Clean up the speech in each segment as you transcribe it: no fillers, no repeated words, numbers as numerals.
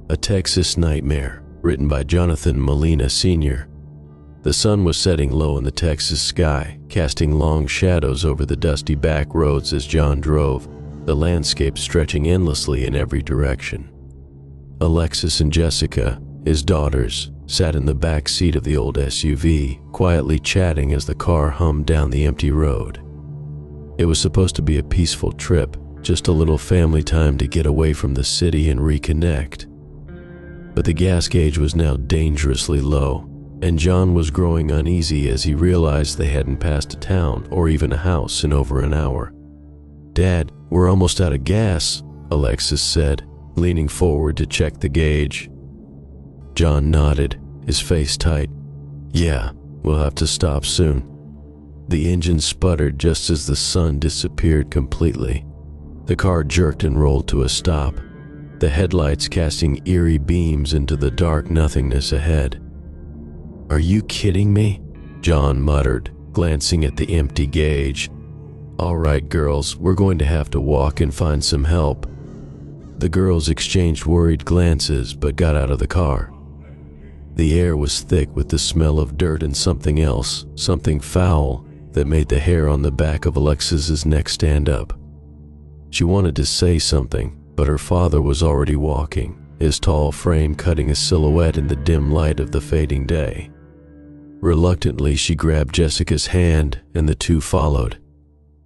A Texas Nightmare, written by Jonathan Molina Sr. The sun was setting low in the Texas sky, casting long shadows over the dusty back roads as John drove, the landscape stretching endlessly in every direction. Alexis and Jessica, his daughters, sat in the back seat of the old SUV, quietly chatting as the car hummed down the empty road. It was supposed to be a peaceful trip, just a little family time to get away from the city and reconnect. But the gas gauge was now dangerously low, and John was growing uneasy as he realized they hadn't passed a town or even a house in over an hour. "Dad, we're almost out of gas," Alexis said, leaning forward to check the gauge. John nodded, his face tight. "Yeah, we'll have to stop soon." The engine sputtered just as the sun disappeared completely. The car jerked and rolled to a stop, the headlights casting eerie beams into the dark nothingness ahead. "Are you kidding me?" John muttered, glancing at the empty gauge. "All right, girls, we're going to have to walk and find some help." The girls exchanged worried glances but got out of the car. The air was thick with the smell of dirt and something else, something foul, that made the hair on the back of Alexis's neck stand up. She wanted to say something, but her father was already walking, his tall frame cutting a silhouette in the dim light of the fading day. Reluctantly, she grabbed Jessica's hand, and the two followed.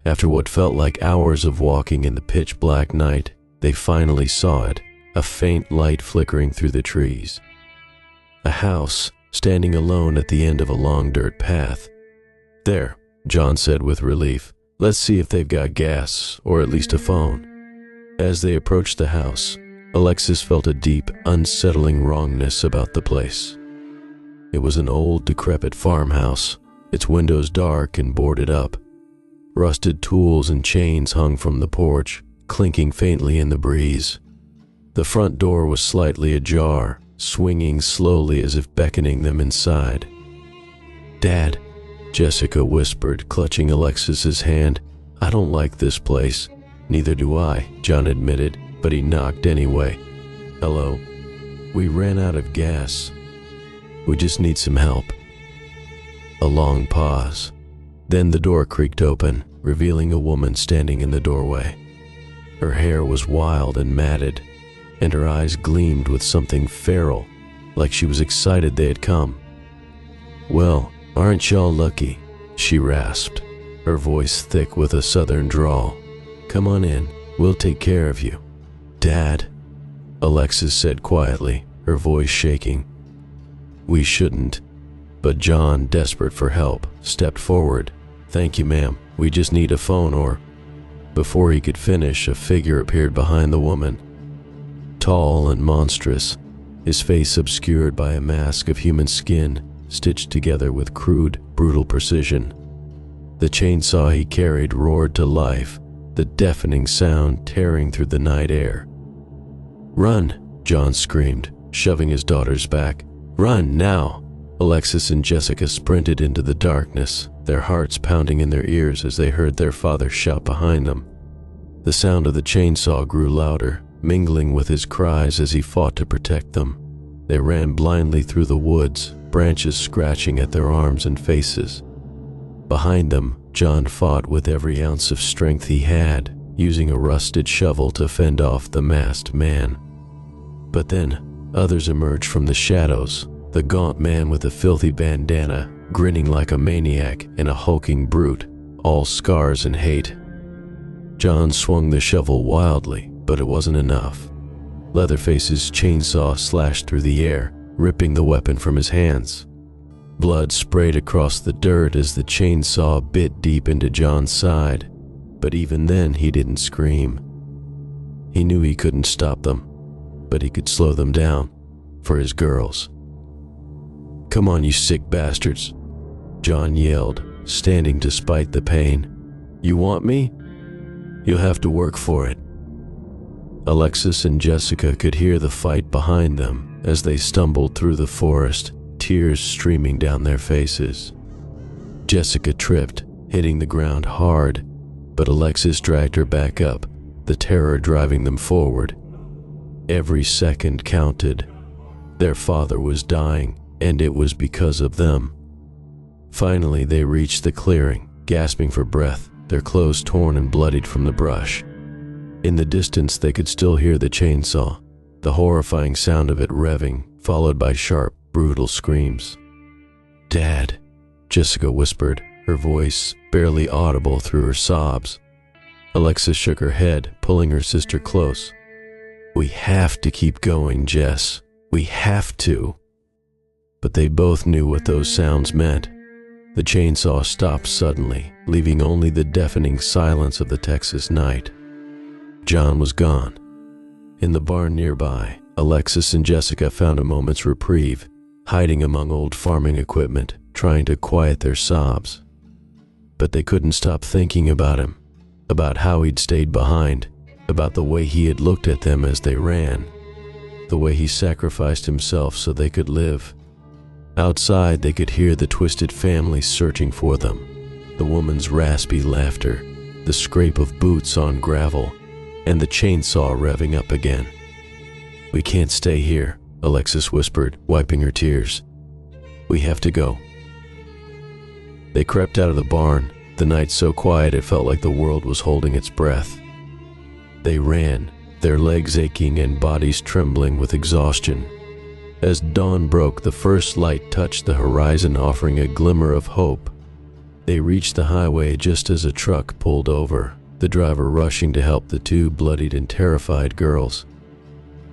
After what felt like hours of walking in the pitch-black night, they finally saw it, a faint light flickering through the trees. A house, standing alone at the end of a long dirt path. "There," John said with relief. "Let's see if they've got gas, or at least a phone." As they approached the house, Alexis felt a deep, unsettling wrongness about the place. It was an old, decrepit farmhouse, its windows dark and boarded up. Rusted tools and chains hung from the porch, clinking faintly in the breeze. The front door was slightly ajar, swinging slowly as if beckoning them inside. "Dad," Jessica whispered, clutching Alexis's hand, "I don't like this place." "Neither do I," John admitted, but he knocked anyway. "Hello? We ran out of gas. We just need some help." A long pause. Then the door creaked open, revealing a woman standing in the doorway. Her hair was wild and matted, and her eyes gleamed with something feral, like she was excited they had come. "Well, aren't y'all lucky?" she rasped, her voice thick with a southern drawl. "Come on in, we'll take care of you." "Dad," Alexis said quietly, her voice shaking. "We shouldn't." But John, desperate for help, stepped forward. "Thank you, ma'am. We just need a phone or—" Before he could finish, a figure appeared behind the woman. Tall and monstrous, his face obscured by a mask of human skin, stitched together with crude, brutal precision. The chainsaw he carried roared to life, the deafening sound tearing through the night air. "Run!" John screamed, shoving his daughters back. "Run, now!" Alexis and Jessica sprinted into the darkness, their hearts pounding in their ears as they heard their father shout behind them. The sound of the chainsaw grew louder, mingling with his cries as he fought to protect them. They ran blindly through the woods, branches scratching at their arms and faces. Behind them, John fought with every ounce of strength he had, using a rusted shovel to fend off the masked man. But then, others emerged from the shadows, the gaunt man with a filthy bandana, grinning like a maniac, and a hulking brute, all scars and hate. John swung the shovel wildly, but it wasn't enough. Leatherface's chainsaw slashed through the air, ripping the weapon from his hands. Blood sprayed across the dirt as the chainsaw bit deep into John's side, but even then he didn't scream. He knew he couldn't stop them, but he could slow them down, for his girls. "Come on, you sick bastards," John yelled, standing despite the pain. "You want me? You'll have to work for it." Alexis and Jessica could hear the fight behind them as they stumbled through the forest, tears streaming down their faces. Jessica tripped, hitting the ground hard, but Alexis dragged her back up, the terror driving them forward. Every second counted. Their father was dying, and it was because of them. Finally, they reached the clearing, gasping for breath, their clothes torn and bloodied from the brush. In the distance, they could still hear the chainsaw, the horrifying sound of it revving, followed by sharp, brutal screams. "Dad," Jessica whispered, her voice barely audible through her sobs. Alexis shook her head, pulling her sister close. "We have to keep going, Jess. We have to." But they both knew what those sounds meant. The chainsaw stopped suddenly, leaving only the deafening silence of the Texas night. John was gone. In the barn nearby, Alexis and Jessica found a moment's reprieve, hiding among old farming equipment, trying to quiet their sobs. But they couldn't stop thinking about him, about how he'd stayed behind, about the way he had looked at them as they ran, the way he sacrificed himself so they could live. Outside, they could hear the twisted families searching for them, the woman's raspy laughter, the scrape of boots on gravel, and the chainsaw revving up again. "We can't stay here," Alexis whispered, wiping her tears. "We have to go." They crept out of the barn, the night so quiet it felt like the world was holding its breath. They ran, their legs aching and bodies trembling with exhaustion. As dawn broke, the first light touched the horizon, offering a glimmer of hope. They reached the highway just as a truck pulled over, the driver rushing to help the two bloodied and terrified girls.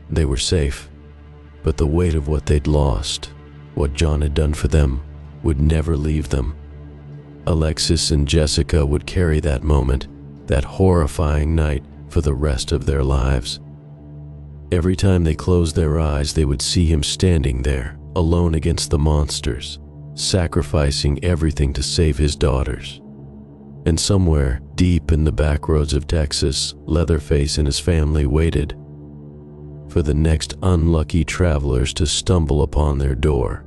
They were safe, but the weight of what they'd lost, what John had done for them, would never leave them. Alexis and Jessica would carry that moment, that horrifying night, for the rest of their lives. Every time they closed their eyes, they would see him standing there, alone against the monsters, sacrificing everything to save his daughters. And somewhere, deep in the back roads of Texas, Leatherface and his family waited for the next unlucky travelers to stumble upon their door.